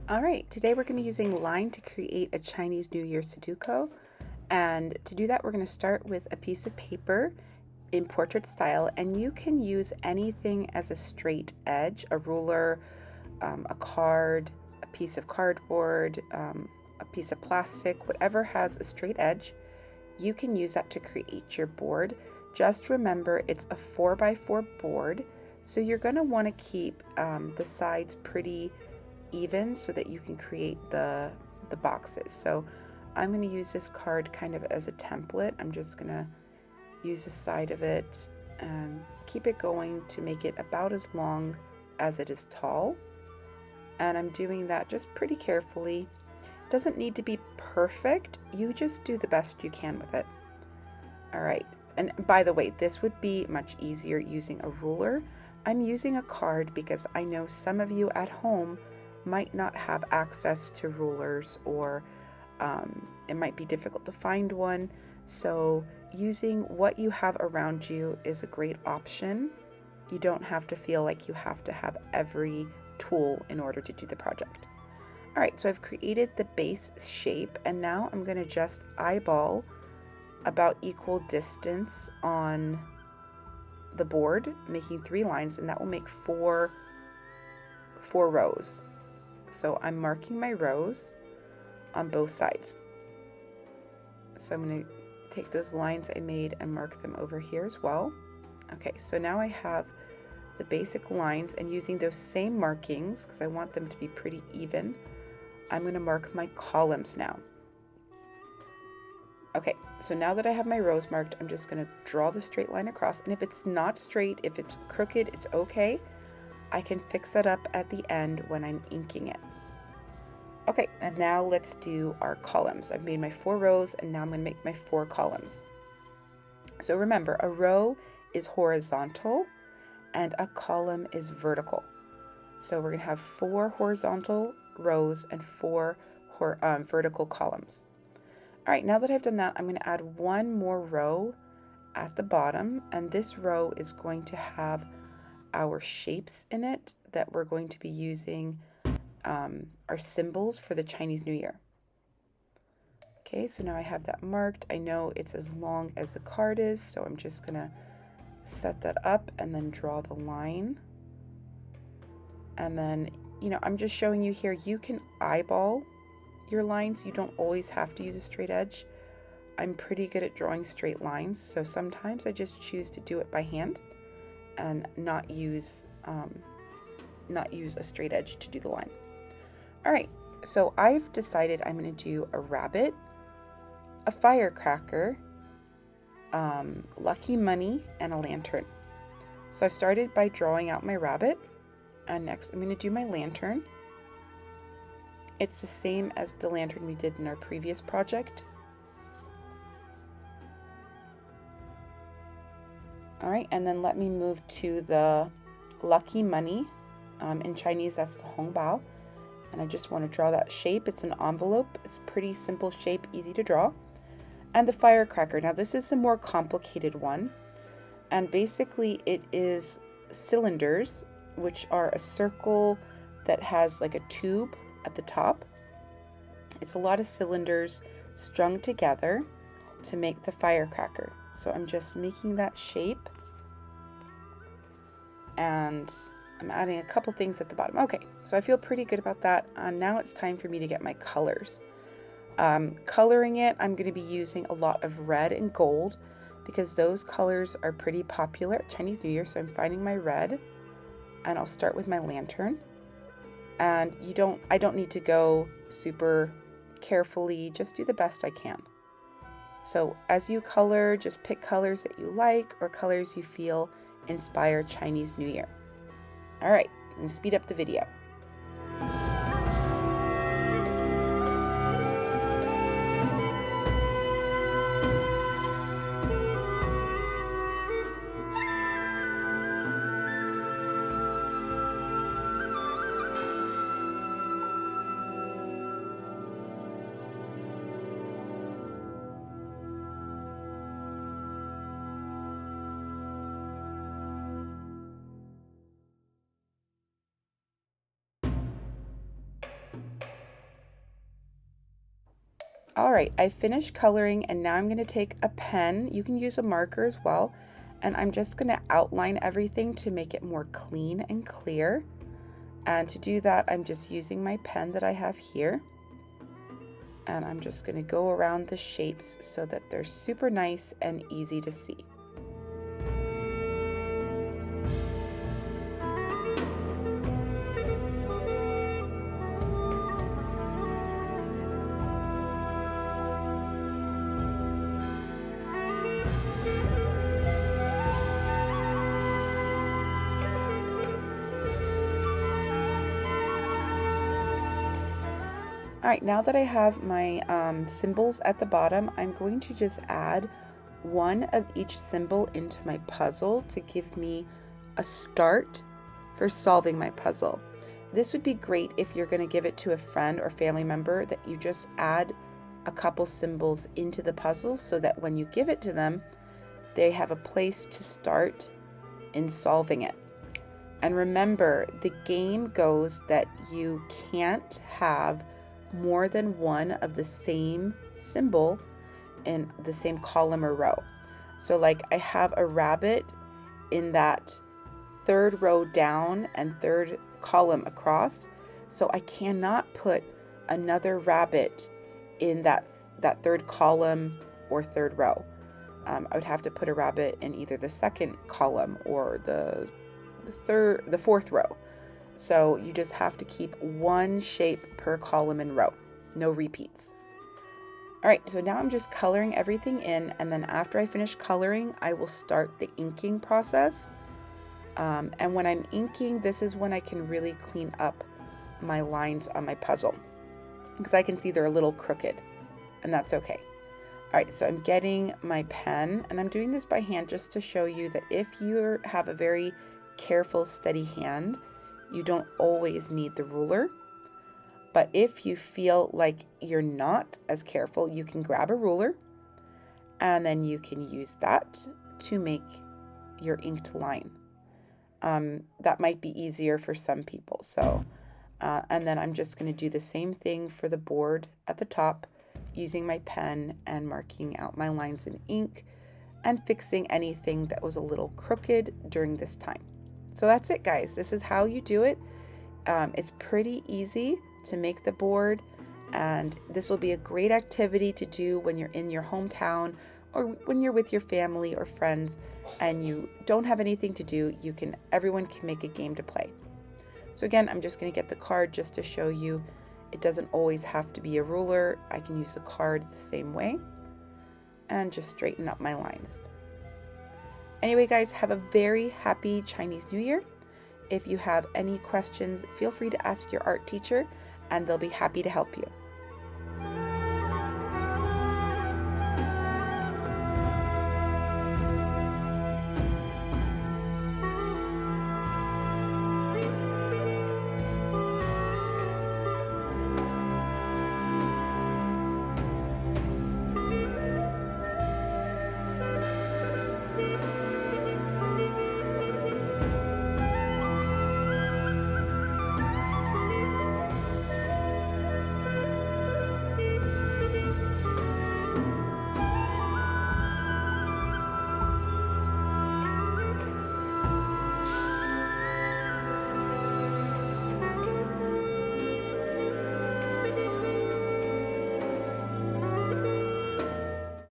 All right, today we're going to be using line to create a Chinese New Year Sudoku. And to do that, we're going to start with a piece of paper in portrait style, and you can use anything as a straight edge, a ruler, a card, a piece of cardboard, a piece of plastic, whatever has a straight edge. You can use that to create your board. Just remember it's a 4x4 board, so you're going to want to keep the sides pretty even so that you can create the boxes. So I'm going to use this card kind of as a template. I'm just going to use the side of it and keep it going to make it about as long as it is tall. And I'm doing that just pretty carefully. It doesn't need to be perfect. You just do the best you can with it. All right. And by the way, this would be much easier using a ruler. I'm using a card because I know some of you at home might not have access to rulers, or it might be difficult to find one. So using what you have around you is a great option. You don't have to feel like you have to have every tool in order to do the project. All right, so I've created the base shape, and now I'm going to just eyeball about equal distance on the board, making 3 lines, and that will make four rows. So I'm marking my rows on both sides. So I'm going to take those lines I made and mark them over here as well. Okay, so now I have the basic lines, and using those same markings, because I want them to be pretty even, I'm going to mark my columns now. Okay, so now that I have my rows marked, I'm just going to draw the straight line across, and if it's not straight, if it's crooked, it's okay. I can fix that up at the end when I'm inking it. Okay, and now let's do our columns. I've made my 4 rows, and now I'm going to make my 4 columns. So remember, a row is horizontal and a column is vertical. So we're going to have 4 horizontal rows and 4 vertical columns. All right, now that I've done that, I'm going to add 1 more row at the bottom, and this row is going to have our shapes in it that we're going to be using, our symbols for the Chinese New Year. Okay, so now I have that marked. I know it's as long as the card is, so I'm just gonna set that up and then draw the line. And then, I'm just showing you here, you can eyeball your lines. You don't always have to use a straight edge. I'm pretty good at drawing straight lines, so sometimes I just choose to do it by hand and not use a straight edge to do the line. All right, so I've decided I'm going to do a rabbit, a firecracker, lucky money, and a lantern. So I've started by drawing out my rabbit, and next I'm going to do my lantern. It's the same as the lantern we did in our previous project. All right, and then let me move to the lucky money. In Chinese, that's the hongbao. And I just want to draw that shape. It's an envelope. It's a pretty simple shape, easy to draw. And the firecracker. Now this is a more complicated one. And basically it is cylinders, which are a circle that has like a tube at the top. It's a lot of cylinders strung together to make the firecracker. So I'm just making that shape, and I'm adding a couple things at the bottom. Okay, so I feel pretty good about that. Now it's time for me to get my colors. Coloring it, I'm going to be using a lot of red and gold because those colors are pretty popular at Chinese New Year. So I'm finding my red, and I'll start with my lantern. And I don't need to go super carefully, just do the best I can. So as you color, just pick colors that you like or colors you feel inspire Chinese New Year. All right, let me speed up the video. All right, I finished coloring and now I'm going to take a pen. You can use a marker as well. And I'm just going to outline everything to make it more clean and clear. And to do that, I'm just using my pen that I have here. And I'm just going to go around the shapes so that they're super nice and easy to see. All right, now that I have my symbols at the bottom, I'm going to just add one of each symbol into my puzzle to give me a start for solving my puzzle. This would be great if you're going to give it to a friend or family member, that you just add a couple symbols into the puzzle so that when you give it to them, they have a place to start in solving it. And remember, the game goes that you can't have more than one of the same symbol in the same column or row. So like I have a rabbit in that third row down and third column across, so I cannot put another rabbit in that third column or third row. I would have to put a rabbit in either the second column or the fourth row. So you just have to keep one shape per column and row, no repeats. All right, so now I'm just coloring everything in, and then after I finish coloring, I will start the inking process. And when I'm inking, this is when I can really clean up my lines on my puzzle, because I can see they're a little crooked, and that's okay. All right, so I'm getting my pen, and I'm doing this by hand just to show you that if you have a very careful, steady hand, you don't always need the ruler. But if you feel like you're not as careful, you can grab a ruler and then you can use that to make your inked line. That might be easier for some people. So, and then I'm just going to do the same thing for the board at the top, using my pen and marking out my lines in ink and fixing anything that was a little crooked during this time. So that's it, guys. This is how you do it. It's pretty easy to make the board, and this will be a great activity to do when you're in your hometown or when you're with your family or friends and you don't have anything to do. Everyone can make a game to play. So again, I'm just going to get the card just to show you it doesn't always have to be a ruler. I can use a card the same way and just straighten up my lines. Anyway, guys, have a very happy Chinese New Year. If you have any questions, feel free to ask your art teacher and they'll be happy to help you.